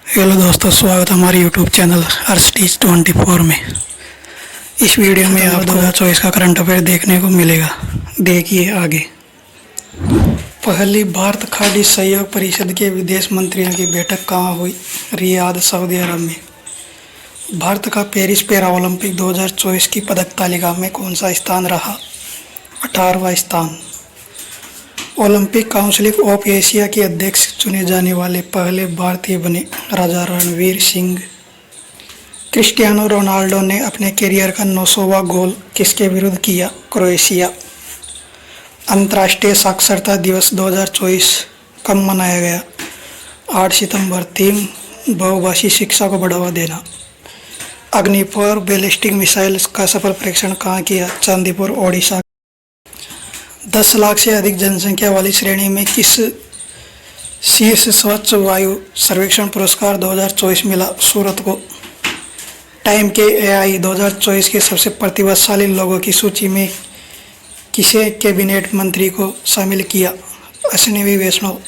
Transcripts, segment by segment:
Hello दोस्तों, स्वागत है हमारे यूट्यूब चैनल अर्स्टीज 24 में। इस वीडियो में आपको 2024 का करंट अफेयर देखने को मिलेगा। देखिए आगे। पहली भारत खाड़ी सहयोग परिषद के विदेश मंत्रियों की बैठक कहाँ हुई? रियाद, सऊदी अरब में। भारत का पेरिस पैरा ओलंपिक 2024 की पदक तालिका में कौन सा स्थान रहा? 18वां स्थान। ओलंपिक काउंसिल ऑफ एशिया के अध्यक्ष चुने जाने वाले पहले भारतीय बने राजा रणवीर सिंह। क्रिस्टियानो रोनाल्डो ने अपने करियर का 900वां गोल किसके विरुद्ध किया? क्रोएशिया। अंतर्राष्ट्रीय साक्षरता दिवस 2024 कब मनाया गया? 8 सितंबर। थीम बहुभाषी शिक्षा को बढ़ावा देना। अग्नि-4 बैलिस्टिक मिसाइल का सफल परीक्षण कहाँ किया? चांदीपुर, ओडिशा। 10 लाख से अधिक जनसंख्या वाली श्रेणी में किस शीर्ष स्वच्छ वायु सर्वेक्षण पुरस्कार 2024 मिला? सूरत को। टाइम के एआई 2024 के सबसे प्रतिभाशाली लोगों की सूची में किसे कैबिनेट मंत्री को शामिल किया? अश्विनी वैष्णव।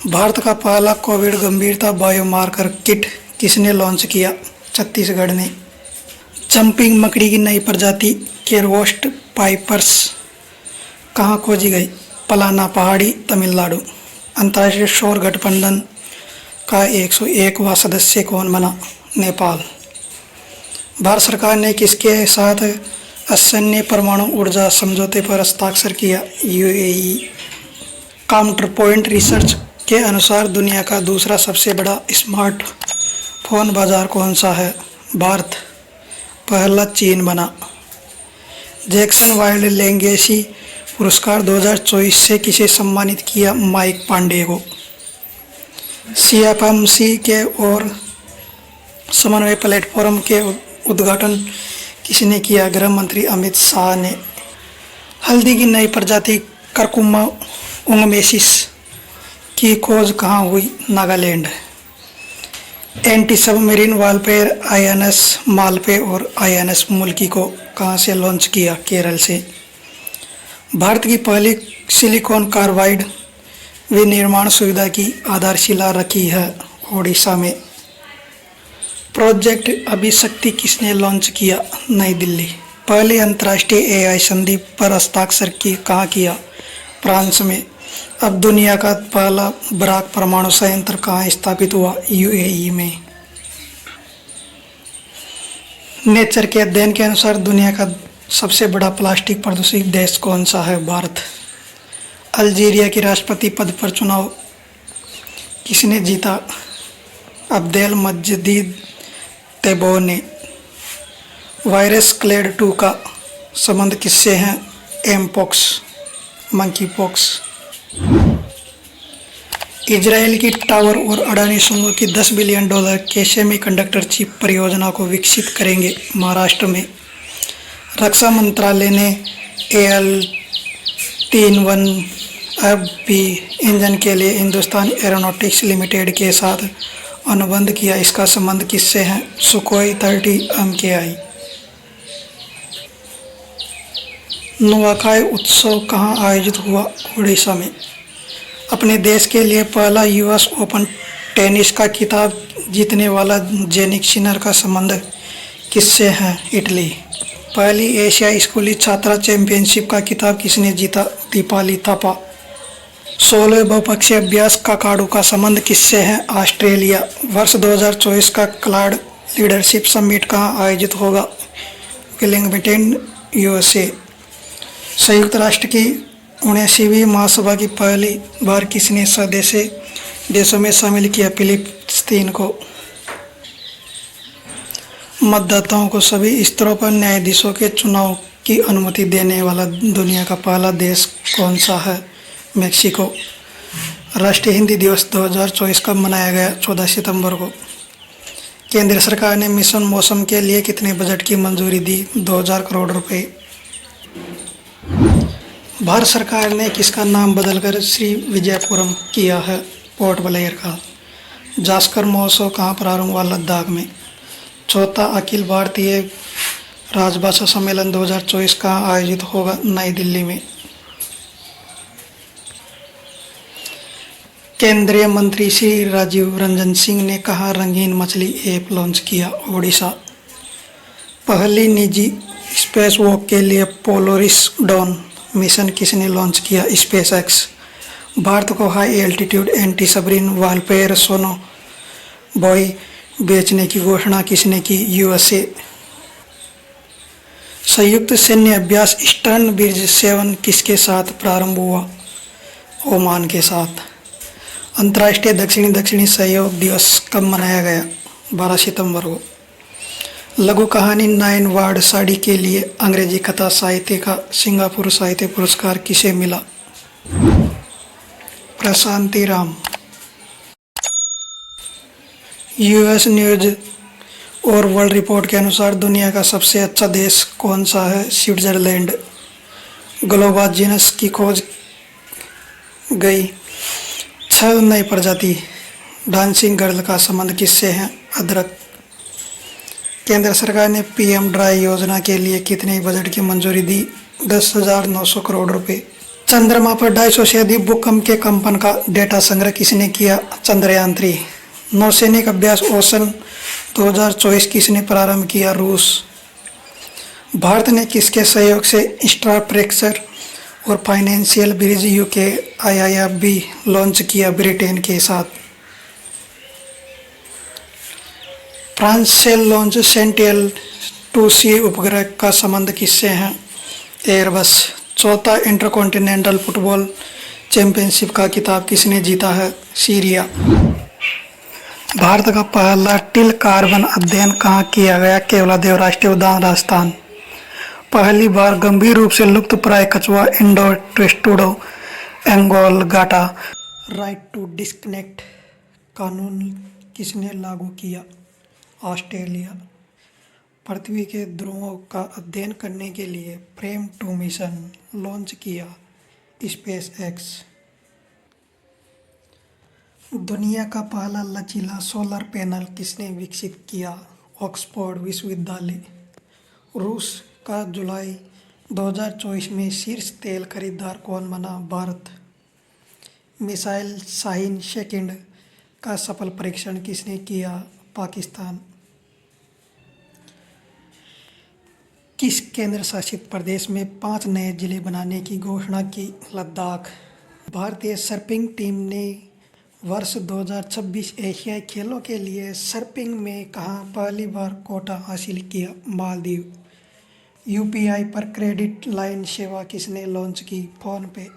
भारत का पहला कोविड गंभीरता बायोमार्कर किट किसने लॉन्च किया? छत्तीसगढ़ ने। जंपिंग मकड़ी की नई प्रजाति केरवोस्ट पाइपर्स कहाँ खोजी गई? पलाना पहाड़ी, तमिलनाडु। अंतर्राष्ट्रीय सौर गठबंधन का 101वां सदस्य कौन बना? नेपाल। भारत सरकार ने किसके साथ असैन्य परमाणु ऊर्जा समझौते पर हस्ताक्षर किया? यूएई। काउंटर पॉइंट रिसर्च के अनुसार दुनिया का दूसरा सबसे बड़ा स्मार्टफोन बाजार कौन सा है? भारत। पहला चीन बना। जैक्सन वाइल्ड लेगेसी पुरस्कार 2024 से किसे सम्मानित किया? माइक पांडे को। सीएफएमसी के और समन्वय प्लेटफॉर्म के उद्घाटन किसने किया? गृह मंत्री अमित शाह ने। हल्दी की नई प्रजाति करकुमा उंगमेसिस की खोज कहाँ हुई? Nagaland. Anti submarine warfare INS Malpe और आईएनएस मुल्की को कहाँ से लॉन्च किया? केरल से। भारत की पहली सिलिकॉन कार्बाइड विनिर्माण सुविधा की आधारशिला रखी है? ओडिशा में। प्रोजेक्ट अभिशक्ति किसने लॉन्च किया? नई दिल्ली। पहली अंतर्राष्ट्रीय एआई संधि पर हस्ताक्षर कहाँ किया? फ्रांस में। अब दुनिया का पहला बराक परमाणु संयंत्र कहाँ स्थापित हुआ? यूएई में। नेचर के अध्ययन के अनुसार दुनिया का सबसे बड़ा प्लास्टिक प्रदूषित देश कौन सा है? भारत। अल्जीरिया के राष्ट्रपति पद पर चुनाव किसने जीता? अब्देल मजीद तेब्बोने। वायरस क्लेड 2 का संबंध किससे है? Mpox, monkey pox. इजराइल की टावर और अडानी समूह की $10 बिलियन के सेमीकंडक्टर चिप परियोजना को विकसित करेंगे? महाराष्ट्र में। रक्षा मंत्रालय ने AL-31FB इंजन के लिए हिंदुस्तान एरोनॉटिक्स लिमिटेड के साथ अनुबंध किया। इसका संबंध किससे है? Sukhoi 30 MKI। नुआखाई उत्सव कहाँ आयोजित हुआ? ओडिशा में। अपने देश के लिए पहला यूएस ओपन टेनिस का खिताब जीतने वाला जेनिक सिनर का संबंध किससे है? इटली। पहली एशिया स्कूली छात्रा चैंपियनशिप का खिताब किसने जीता? दीपाली थापा। 16 बहुपक्षीय अभ्यास काकाडू का संबंध किससे है? ऑस्ट्रेलिया। वर्ष 2024 का क्लाड लीडरशिप समिट कहाँ आयोजित होगा? Willingdon, USA. संयुक्त राष्ट्र की 79वीं महासभा की पहली बार किसने सदस्य देशों में शामिल किया? फिलिस्तीन को। मतदाताओं को सभी स्तरों पर न्यायाधीशों के चुनाव की अनुमति देने वाला दुनिया का पहला देश कौन सा है? मेक्सिको। राष्ट्रीय हिंदी दिवस 2024 कब मनाया गया? 14 सितंबर को। केंद्र सरकार ने मिशन मौसम के लिए कितने बजट की मंजूरी दी? 2000 करोड़ रुपए। भारत सरकार ने किसका नाम बदलकर श्री विजयपुरम किया है? पोर्ट ब्लेयर का। जास्कर महोत्सव कहाँ प्रारंभ हुआ? लद्दाख में। चौथा अखिल भारतीय राजभाषा सम्मेलन 2024 कहाँ आयोजित होगा? नई दिल्ली में। केंद्रीय मंत्री श्री राजीव रंजन सिंह ने कहा, रंगीन मछली ऐप लॉन्च किया ओडिशा। पहली निजी स्पेस वॉक के लिए पोलरिस डॉन मिशन किसने लॉन्च किया? SpaceX. भारत को high altitude anti submarine warfare sonobuoy बेचने की घोषणा किसने की? यूएसए। संयुक्त सैन्य अभ्यास ईस्टर्न ब्रिज 7 किसके साथ प्रारंभ हुआ? ओमान के साथ। अंतर्राष्ट्रीय दक्षिणी सहयोग दिवस कब मनाया गया? 12 सितंबर को। लघु कहानी 9 वार्ड साड़ी के लिए अंग्रेजी कथा साहित्य का सिंगापुर साहित्य पुरस्कार किसे मिला? प्रशांति राम। यूएस न्यूज और वर्ल्ड रिपोर्ट के अनुसार दुनिया का सबसे अच्छा देश कौन सा है? स्विट्जरलैंड। ग्लोबा जीनस की खोज गई 6 नई प्रजाति। डांसिंग गर्ल का संबंध किससे है? अदरक। केंद्र सरकार ने पीएम ड्राई योजना के लिए कितने बजट की मंजूरी दी? 10,900 करोड़ रुपए। चंद्रमा पर 250 से अधिक भूकंप के कंपन का डेटा संग्रह किसने किया? चंद्रयान 3। नौसैनिक अभ्यास ओशन 2024 किसने प्रारंभ किया? रूस। भारत ने किसके सहयोग से इंफ्रास्ट्रक्चर और financial bridge UK IIFB launch किया? ब्रिटेन के साथ। फ्रांस से लॉन्च सेंटिनेल-2C उपग्रह का संबंध किससे है? एयरबस। चौथा इंटरकॉन्टिनेंटल फुटबॉल चैंपियनशिप का खिताब किसने जीता है? सीरिया। भारत का पहला टिल कार्बन अध्ययन कहाँ किया गया? केवलादेव राष्ट्रीय उद्यान, राजस्थान। पहली बार गंभीर रूप से लुप्त प्राय कछुआ इंडोटेस्टुडो एंगोलगाटा राइट टू डिस्कनेक्ट कानून किसने लागू किया? ऑस्ट्रेलिया। पृथ्वी के ध्रुवों का अध्ययन करने के लिए फ्रेम 2 मिशन लॉन्च किया स्पेस एक्स। दुनिया का पहला लचीला सोलर पैनल किसने विकसित किया? ऑक्सफोर्ड विश्वविद्यालय। रूस का जुलाई 2024 में शीर्ष तेल खरीदार कौन बना? भारत। मिसाइल शाहीन सेकंड का सफल परीक्षण किसने किया? पाकिस्तान। किस केंद्र शासित प्रदेश में 5 नए जिले बनाने की घोषणा की? लद्दाख। भारतीय सर्फिंग टीम ने वर्ष 2026 एशियाई खेलों के लिए सर्फिंग में कहाँ पहली बार कोटा हासिल किया? मालदीव। यूपीआई पर क्रेडिट लाइन सेवा किसने लॉन्च की? फोन पे।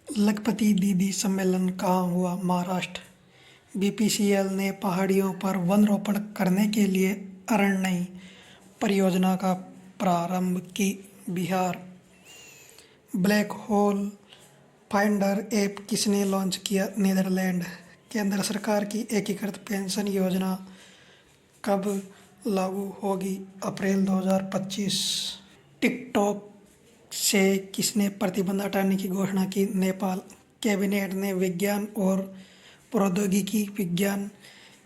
लखपति दीदी सम्मेलन कहाँ हुआ? महाराष्ट्र। बीपीसीएल ने पहाड़ियों पर वन रोपण करने के लिए अरण्य परियोजना का प्रारंभ की। Bihar. Black hole finder app किसने लॉन्च किया? नीदरलैंड। केंद्र सरकार की एकीकृत पेंशन योजना कब लागू होगी? अप्रैल 2025। टिकटॉक से किसने प्रतिबंध हटाने की घोषणा की? नेपाल। कैबिनेट ने विज्ञान और प्रौद्योगिकी विज्ञान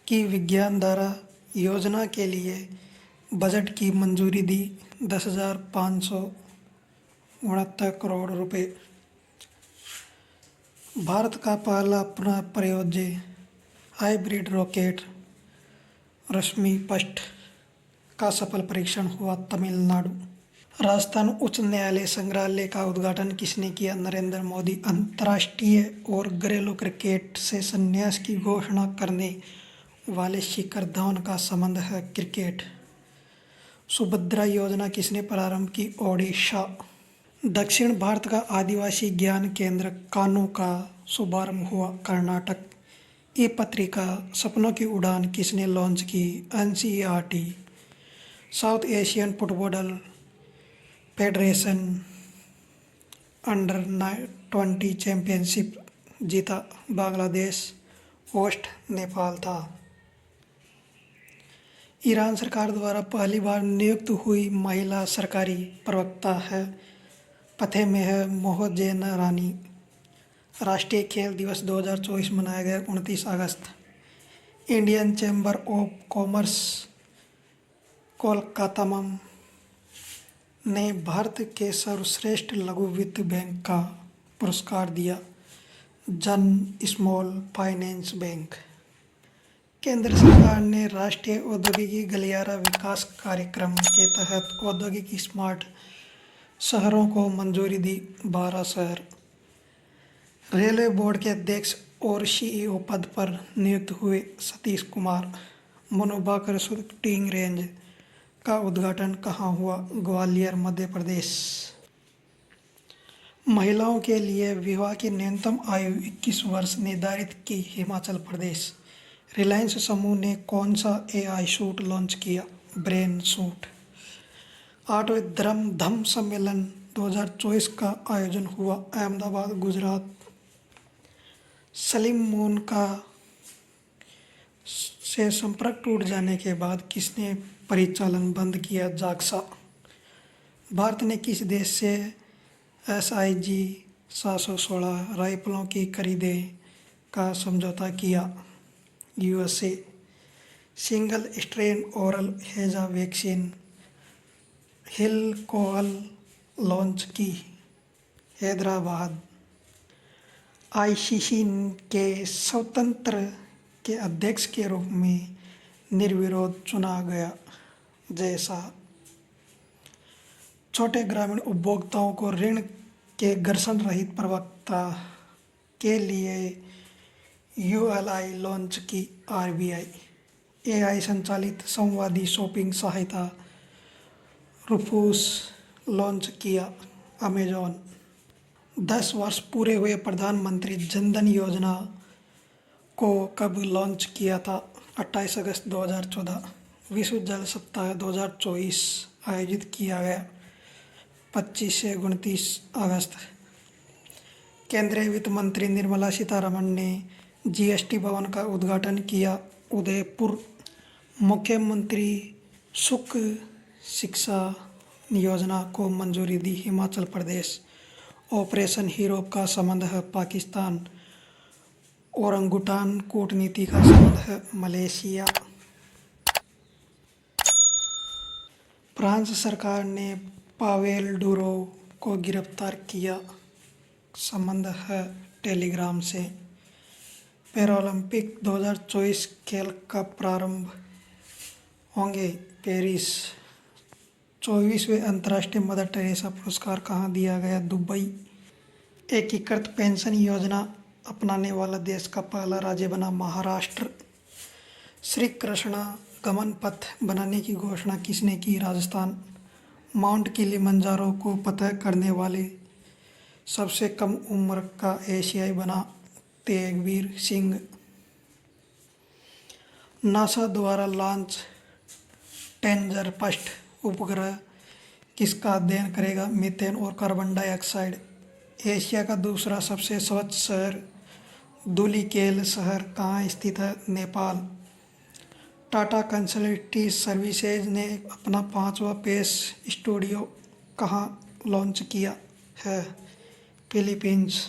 की विज्ञानधारा योजना के लिए बजट की मंजूरी दी। 10,569 करोड़ रुपए। भारत का पहला पुनः प्रयोज्य हाइब्रिड रॉकेट रश्मिपष्ट का सफल परीक्षण हुआ। तमिलनाडु। राजस्थान उच्च न्यायालय संग्रहालय का उद्घाटन किसने किया? नरेंद्र मोदी। अंतर्राष्ट्रीय और घरेलू क्रिकेट से संन्यास की घोषणा करने वाले शिखर धवन का संबंध है? क्रिकेट। सुभद्रा योजना किसने प्रारंभ की? ओडिशा। दक्षिण भारत का आदिवासी ज्ञान केंद्र कानू का शुभारंभ हुआ। कर्नाटक। ई पत्रिका सपनों की उड़ान किसने लॉन्च की? NCERT. South Asian Football Federation under championship जीता बांग्लादेश। होस्ट नेपाल था। ईरान सरकार द्वारा पहली बार नियुक्त हुई महिला सरकारी प्रवक्ता है फतेह मोहज्जेना रानी। राष्ट्रीय खेल दिवस 2024 मनाया गया 29 अगस्त। Indian Chamber of Commerce Kolkata ने भारत के सर्वश्रेष्ठ लघु वित्त बैंक का पुरस्कार दिया। जन स्मॉल फाइनेंस बैंक। केंद्र सरकार ने राष्ट्रीय औद्योगिकी गलियारा विकास कार्यक्रम के तहत औद्योगिक स्मार्ट शहरों को मंजूरी दी। 12 शहर। रेलवे बोर्ड के अध्यक्ष और सीईओ पद पर नियुक्त हुए सतीश कुमार। मनोबाकर शूटिंग रेंज का उद्घाटन कहाँ हुआ? ग्वालियर, मध्य प्रदेश। महिलाओं के लिए विवाह की न्यूनतम आयु 21 वर्ष निर्धारित की, हिमाचल प्रदेश। रिलायंस समूह ने कौन सा एआई सूट लॉन्च किया? Brain Suite. 8वें धम्म सम्मेलन 2024 का आयोजन हुआ अहमदाबाद, गुजरात। सलीम मोन का से संपर्क टूट जाने के बाद किसने परिचालन बंद किया? जाक्सा। भारत ने किस देश से SIG 716 राइफलों की खरीदे का समझौता किया? USA। सिंगल स्ट्रेन ओरल हैजा वैक्सीन हिलकोअल लॉन्च की, हैदराबाद। ICC के स्वतंत्र के अध्यक्ष के रूप में निर्विरोध चुना गया, जैसा। छोटे ग्रामीण उपभोक्ताओं को ऋण के घर्षण रहित प्रवक्ता के लिए ULI लॉन्च की, RBI। AI संचालित संवादी शॉपिंग सहायता रूफूस लॉन्च किया, अमेजॉन। 10 वर्ष पूरे हुए प्रधानमंत्री जनधन योजना को कब लॉन्च किया था? 28 अगस्त 2014। विश्व जल सप्ताह 2024 आयोजित किया गया 25 से 29 अगस्त। केंद्रीय वित्त मंत्री निर्मला सीतारमण ने GST भवन का उद्घाटन किया, उदयपुर। मुख्यमंत्री सुख शिक्षा योजना को मंजूरी दी, हिमाचल प्रदेश। ऑपरेशन हीरो का संबंध है पाकिस्तान। ओरंगुटान कूटनीति का संबंध है मलेशिया। फ्रांस सरकार ने पावेल डुरोव को गिरफ्तार किया, संबंध है टेलीग्राम से। पैरालंपिक 2024 खेल कब प्रारंभ होंगे? पेरिस। 24वें अंतर्राष्ट्रीय मदर टेरेसा पुरस्कार कहाँ दिया गया? दुबई। एकीकृत पेंशन योजना अपनाने वाला देश का पहला राज्य बना महाराष्ट्र। श्री कृष्णा गमन पथ बनाने की घोषणा किसने की? राजस्थान। माउंट किलिमंजारो को फतह करने वाले सबसे कम उम्र का एशियाई बना तेगवीर सिंह। नासा द्वारा लॉन्च टेंजर फर्स्ट उपग्रह किसका अध्ययन करेगा? मीथेन और कार्बन डाइऑक्साइड। एशिया का दूसरा सबसे स्वच्छ शहर धूलिखेल शहर कहाँ स्थित है? नेपाल। टाटा कंसल्टेंसी सर्विसेज ने अपना 5वां पेस स्टूडियो कहाँ लॉन्च किया है? फिलीपींस।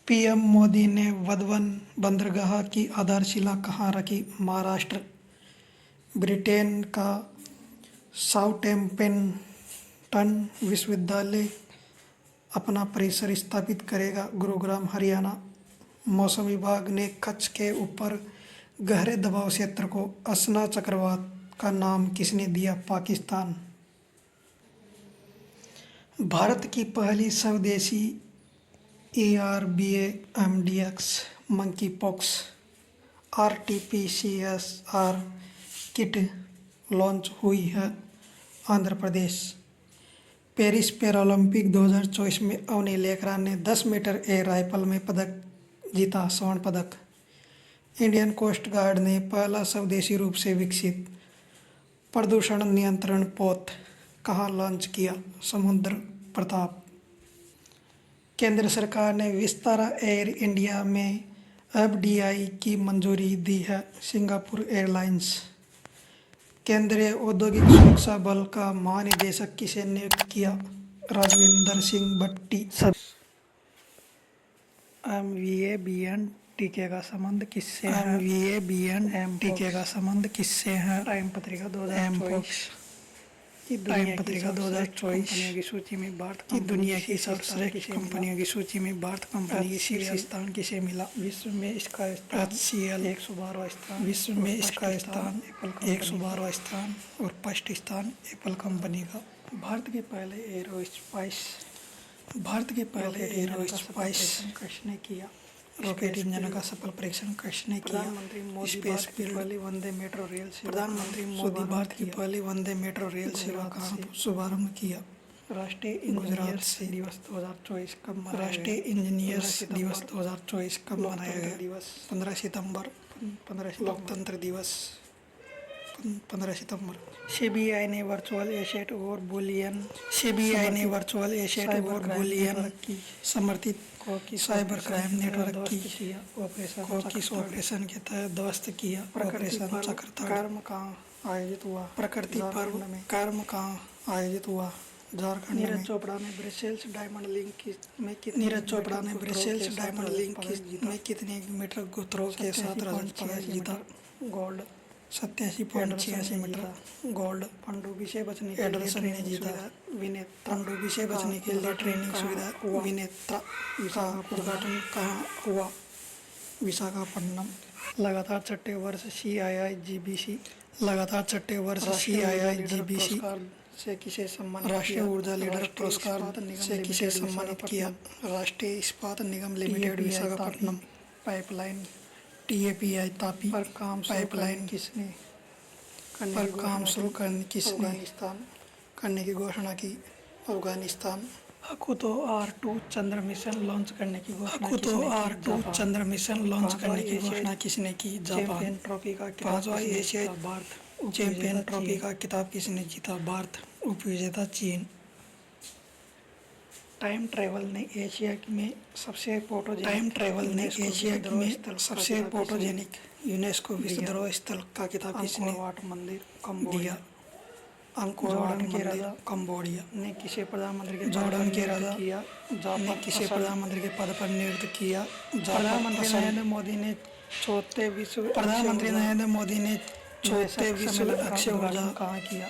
PM मोदी ने वधवन बंदरगाह की आधारशिला कहाँ रखी? महाराष्ट्र। ब्रिटेन का साउथैम्पटन विश्वविद्यालय अपना परिसर स्थापित करेगा, गुरुग्राम, हरियाणा। मौसम विभाग ने कच्छ के ऊपर गहरे दबाव क्षेत्र को असना चक्रवात का नाम किसने दिया? पाकिस्तान। भारत की पहली स्वदेशी ARBA-MDX monkey pox RT-PCR kit launch हुई है, आंध्र प्रदेश। पेरिस पैरालंपिक 2024 में अवनी लेखरा ने 10 मीटर एयर राइफल में पदक जीता, स्वर्ण पदक। इंडियन कोस्ट गार्ड ने पहला स्वदेशी रूप से विकसित प्रदूषण नियंत्रण पोत कहाँ लॉन्च किया? समुद्र प्रताप। केंद्र सरकार ने विस्तारा एयर इंडिया में FDI की मंजूरी दी है, सिंगापुर एयरलाइंस। केंद्रीय औद्योगिक सुरक्षा बल का महानिदेशक किसे नियुक्त किया? राजविंदर सिंह भट्टी। MVA-BN टीके का संबंध किससे है? MVA-BN टीके का संबंध किससे है? टाइम पत्रिका 2024। टाइम पत्रिका 2024 कंपनियों की सूची में भारत की दुनिया की सर्वश्रेष्ठ कंपनियों की सूची में भारत कंपनी की शीर्ष स्थान किसे मिला? विश्व में इसका स्थान HCL 112वां स्थान, विश्व में इसका स्थान 112वां स्थान और फर्स्ट स्थान एप्पल कंपनी का। भारत के पहले एरो स्पाइस किसने किया? रॉकेट इंजन का सफल परीक्षण किसने किया? स्पेस फील्ड पहली वंदे मेट्रो रेल सेवा प्रधानमंत्री मोदी भारत की पहली वंदे मेट्रो रेल सेवा का शुभारंभ किया? राष्ट्रीय इंजीनियर्स दिवस 2024 कब मनाया गया? राष्ट्रीय इंजीनियर्स दिवस 2024 कब मनाया गया? 15 सितंबर। लोकतंत्र दिवस 15 सितंबर। सीबीआई ने वर्चुअल एसेट और बुलियन समर्थित साइबर क्राइम नेटवर्क की ऑपरेशन के तहत ध्वस्त किया। ऑपरेशन चक्रता कर्म कहाँ आयोजित हुआ? प्रकृति पर्व कर्म कहाँ आयोजित हुआ? झारखंड में। नीरज चोपड़ा ने ब्रसेल्स डायमंड लिंक में कितने मीटर थ्रो के साथ रजत पदक जीता? Gold 87.86 metre gold. पनडुब्बी से बचने के लिए जीता। पनडुब्बी से बचने के लिए ट्रेनिंग सुविधा विनेत्रा का उद्घाटन कहाँ हुआ? विशाखापट्टनम। लगातार छठे वर्ष CII-GBC से किसे सम्मानित? राष्ट्रीय ऊर्जा लीडर पुरस्कार से किसे सम्मानित किया? Rashtriya Ispat Nigam limited Visakhapatnam. Pipeline TAPI Tapi पर काम पाइपलाइन किसने करने की घोषणा की? अफगानिस्तान। हकुतो R2 चंद्र मिशन लॉन्च करने की घोषणा किसने की? जापान। पांचवा एशियाई चैंपियन ट्रॉफी का खिताब किसने जीता? भारत। उपविजेता चीन। टाइम ट्रैवल ने एशिया में सबसे फोटोजेनिक यूनेस्को विश्व धरोहर स्थल का खिताब किसने दिया? अंकोर वाट मंदिर कंबोडिया। ने किसे प्रधानमंत्री के पद पर नियुक्त किया? प्रधानमंत्री नरेंद्र मोदी ने चौथे विश्व अक्षय ऊर्जा कहाँ किया?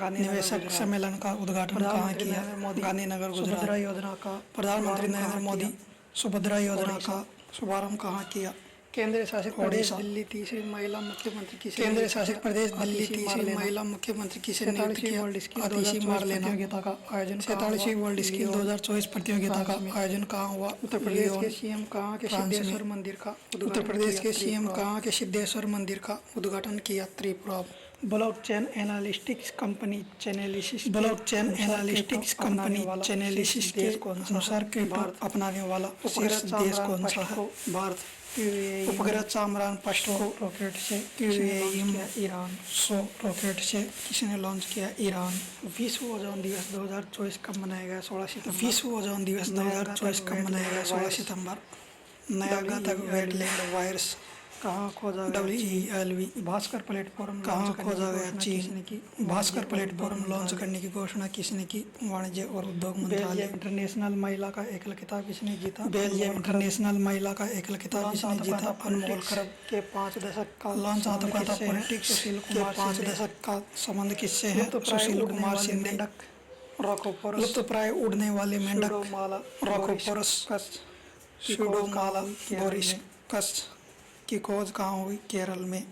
निवेशक सम्मेलन का उद्घाटन कहाँ किया? गांधीनगर गुजरात। प्रधानमंत्री नरेंद्र मोदी सुभद्रा योजना का शुभारंभ कहाँ किया? केंद्र शासित प्रदेश दिल्ली तीसरी महिला मुख्यमंत्री किसे नियुक्त किया? आतिशी मारलेना। 47वीं वर्ल्ड स्किल 2024 प्रतियोगिता का आयोजन कहाँ हुआ? उत्तर प्रदेश के सीएम कहाँ के सिद्धेश्वर मंदिर का उद्घाटन किया? त्रिपुरा। ब्लॉकचेन एनालिटिक्स कंपनी चेनेलिसिस के अनुसार क्रिप्टो अपनाने वाला शीर्ष देश कौन सा है? भारत। उपग्रह चांद्रयान फर्स्ट को रॉकेट से रॉकेट से किसने लॉन्च किया? ईरान। विश्व ओजोन दिवस 2024 कब मनाया गया? 16 सितंबर। नया घातक वेटलैंड वायरस कहाँ खोजा गया? WELV। भास्कर प्लेटफॉर्म कहाँ खोजा गया? चीन। भास्कर प्लेटफॉर्म लॉन्च करने की घोषणा किसने की? वाणिज्य और उद्योग मंत्रालय। इंटरनेशनल महिला का एकल खिताब किसने जीता? बेल्जियम इंटरनेशनल महिला का एकल खिताब किसने जीता? अनमोल खरब के 5 दशक का लॉन्च आत्मकथा पॉलिटिक्स के 5 दशक का संबंध किससे है? सुशील कुमार शिंदे। लुप्तप्राय उड़ने वाले मेंढक राकोपोरस स्यूडोमाला बोरिस्कस की खोज कहाँ हुई? केरल में।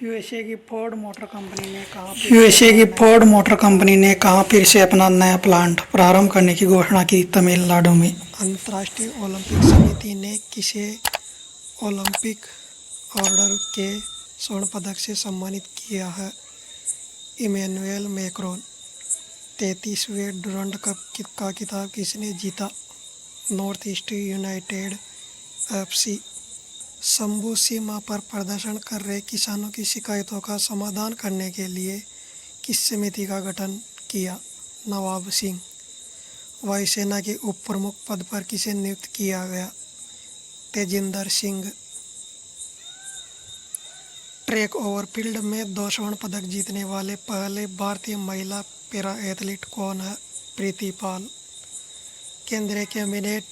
यूएसए की फोर्ड मोटर कंपनी ने कहाँ फिर से अपना नया प्लांट प्रारंभ करने की घोषणा की? तमिलनाडु में। अंतर्राष्ट्रीय ओलंपिक समिति ने किसे ओलंपिक ऑर्डर के स्वर्ण पदक से सम्मानित किया है? Emmanuel Macron. 33वें डुरंड कप का खिताब किसने जीता? North East United FC। Shambhu सीमा पर प्रदर्शन कर रहे किसानों की शिकायतों का समाधान करने के लिए किस समिति का गठन किया? नवाब सिंह। वायुसेना के उप प्रमुख पद पर किसे नियुक्त किया गया? Tejinder Singh. Track over field में 2 स्वर्ण पदक जीतने वाले पहले भारतीय महिला पैरा एथलीट कौन है? प्रीति पाल। केंद्रीय कैबिनेट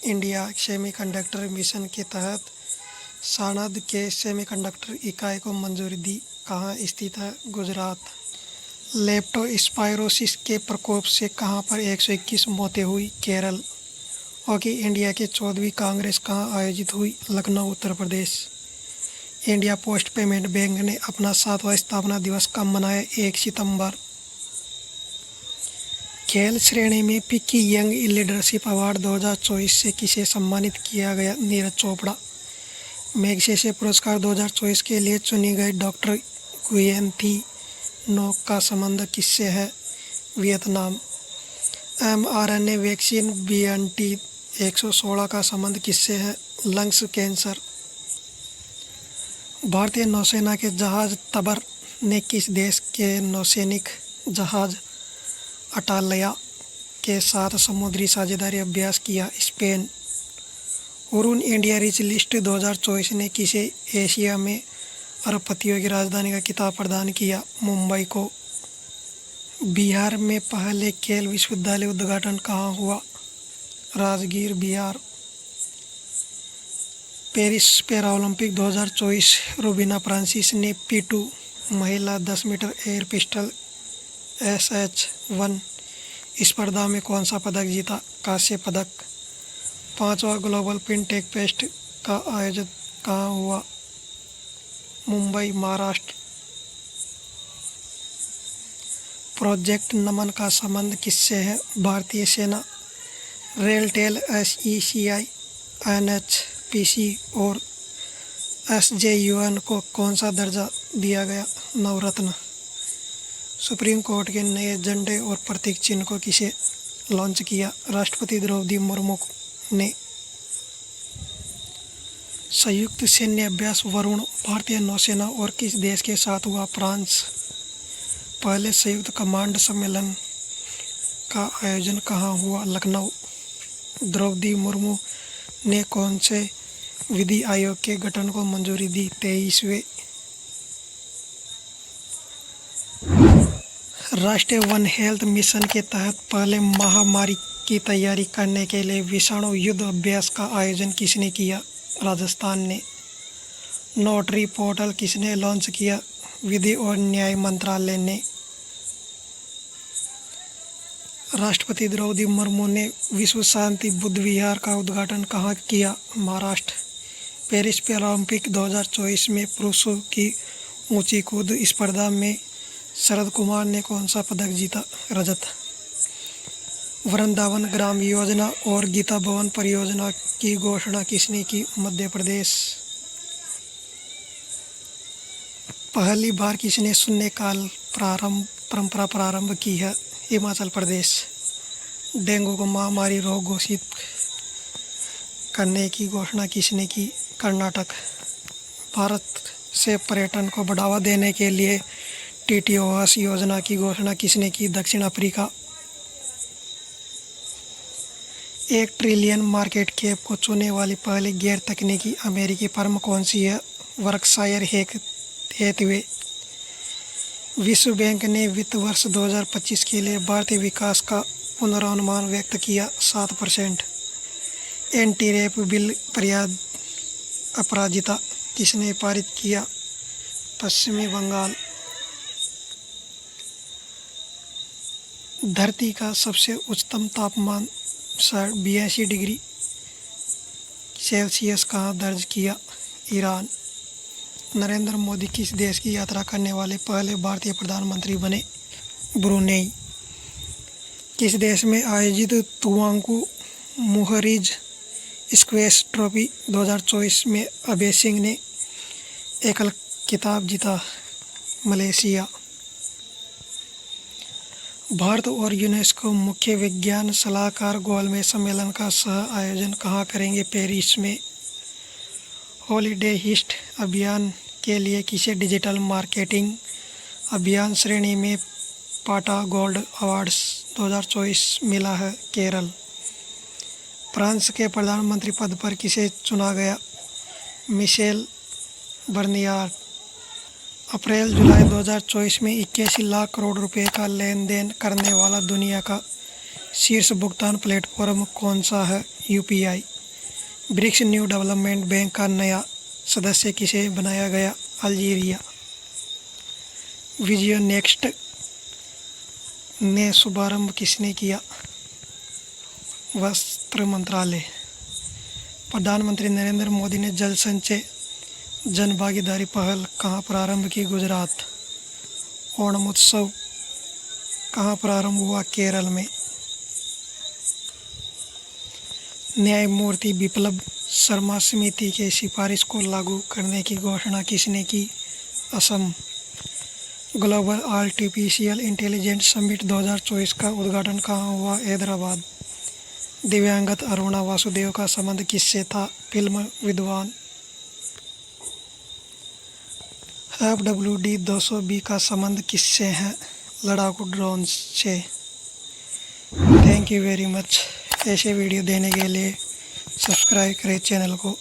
इंडिया सेमीकंडक्टर मिशन के तहत सानद के सेमीकंडक्टर इकाई को मंजूरी दी। कहाँ स्थित है? गुजरात। लेप्टोस्पायरोसिस के प्रकोप से कहां पर 121 मौतें हुई? केरल। हॉकी इंडिया के 14वीं कांग्रेस कहां आयोजित हुई? Lucknow, Uttar Pradesh. India post payment bank ने अपना 7वां स्थापना दिवस कब मनाया? 1 सितंबर। खेल श्रेणी में फिक्की यंग लीडरशिप अवार्ड 2024 से किसे सम्मानित किया गया? नीरज चोपड़ा। मैग्सेसे पुरस्कार 2024 के लिए चुनी गई डॉक्टर गुयेन थी नो का संबंध किससे है? वियतनाम। mRNA वैक्सीन BNT116 का संबंध किससे है? Lungs cancer. भारतीय नौसेना के जहाज तबर ने किस देश के नौसैनिक जहाज अटालया के साथ समुद्री साझेदारी अभ्यास किया? Spain. Hurun India rich list 2024 ने किसे एशिया में अरबपतियों की राजधानी का खिताब प्रदान किया? मुंबई को। बिहार में पहले खेल विश्वविद्यालय उद्घाटन कहाँ हुआ? Rajgir, Bihar. Paris Paralympic 2024 Rubina Francis ने P2 महिला 10 मीटर एयर पिस्टल SH1 स्पर्धा में कौन सा पदक जीता? कांस्य पदक। 5वां ग्लोबल फिनटेक फेस्ट का आयोजन कहाँ हुआ? मुंबई, महाराष्ट्र। प्रोजेक्ट नमन का संबंध किससे है? भारतीय सेना। रेलटेल, SECI, NHPC और SJUN को कौन सा दर्जा दिया गया? नवरत्न। सुप्रीम कोर्ट के नए झंडे और प्रतीक चिन्ह को किसे लॉन्च किया? राष्ट्रपति द्रौपदी मुर्मू ने। संयुक्त सैन्य अभ्यास वरुण भारतीय नौसेना और किस देश के साथ हुआ? फ्रांस। पहले संयुक्त कमांड सम्मेलन का आयोजन कहाँ हुआ? लखनऊ। द्रौपदी मुर्मू ने कौन से विधि आयोग के गठन को मंजूरी दी? 23वें। राष्ट्रीय वन हेल्थ मिशन के तहत पहले महामारी की तैयारी करने के लिए विषाणु युद्ध अभ्यास का आयोजन किसने किया? राजस्थान ने। नोटरी पोर्टल किसने लॉन्च किया? विधि और न्याय मंत्रालय ने। राष्ट्रपति द्रौपदी मुर्मू ने विश्व शांति बुद्ध विहार का उद्घाटन कहाँ किया? महाराष्ट्र। पेरिस पैरालंपिक 2024 में पुरुषों की ऊंची कूद स्पर्धा में शरद कुमार ने कौन सा पदक जीता? रजत। वृंदावन ग्राम योजना और गीता भवन परियोजना की घोषणा किसने की? मध्य प्रदेश। पहली बार किसने शून्यकाल परंपरा प्रारंभ की है? हिमाचल प्रदेश। डेंगू को महामारी रोग घोषित करने की घोषणा किसने की? कर्नाटक। भारत से पर्यटन को बढ़ावा देने के लिए TTOS योजना की घोषणा किसने की? दक्षिण अफ्रीका। 1 ट्रिलियन मार्केट कैप को छूने वाली पहली गैर तकनीकी अमेरिकी फर्म कौन सी है? Berkshire Hathaway. विश्व बैंक ने वित्त वर्ष 2025 के लिए भारतीय विकास का पुनर्नुमान व्यक्त किया 7%। एंटी रेप बिल अपराजिता किसने पारित किया? पश्चिमी बंगाल। धरती का सबसे उच्चतम तापमान 82 डिग्री सेल्सियस कहाँ दर्ज किया? ईरान। नरेंद्र मोदी किस देश की यात्रा करने वाले पहले भारतीय प्रधानमंत्री बने? ब्रुनेई। किस देश में आयोजित तुआंकू मुहरीज स्क्वैश ट्रॉफी 2024 में अभय सिंह ने एकल खिताब जीता? मलेशिया। भारत और यूनेस्को मुख्य विज्ञान सलाहकार गोलमेज सम्मेलन का सह आयोजन कहाँ करेंगे? पेरिस में। हॉलीडे हिस्ट अभियान के लिए किसे डिजिटल मार्केटिंग अभियान श्रेणी में पाटा गोल्ड अवार्ड्स 2024 मिला है? केरल। फ्रांस के प्रधानमंत्री पद पर किसे चुना गया? मिशेल बर्नियार। अप्रैल-जुलाई 2024 में 81 लाख करोड़ रुपए का लेन देन करने वाला दुनिया का शीर्ष भुगतान प्लेटफॉर्म कौन सा है? UPI। BRICS new development bank का नया सदस्य किसे बनाया गया? अल्जीरिया। विजियो नेक्स्ट ने शुभारंभ किसने किया? वस्त्र मंत्रालय। प्रधानमंत्री नरेंद्र मोदी ने जल संचय जन भागीदारी पहल कहाँ प्रारंभ की? गुजरात। ओणम उत्सव कहाँ प्रारंभ हुआ? केरल में। न्यायमूर्ति बिप्लब शर्मा समिति के सिफारिश को लागू करने की घोषणा किसने की? Assam. Global artificial intelligence summit 2024 का उद्घाटन कहाँ हुआ? हैदराबाद। दिव्यांगत अरुणा वासुदेव का संबंध किससे था? फिल्म विद्वान। FWD-200B का संबंध किससे है? लड़ाकू ड्रोन से। Thank you very much. ऐसे वीडियो देने के लिए सब्सक्राइब करें चैनल को।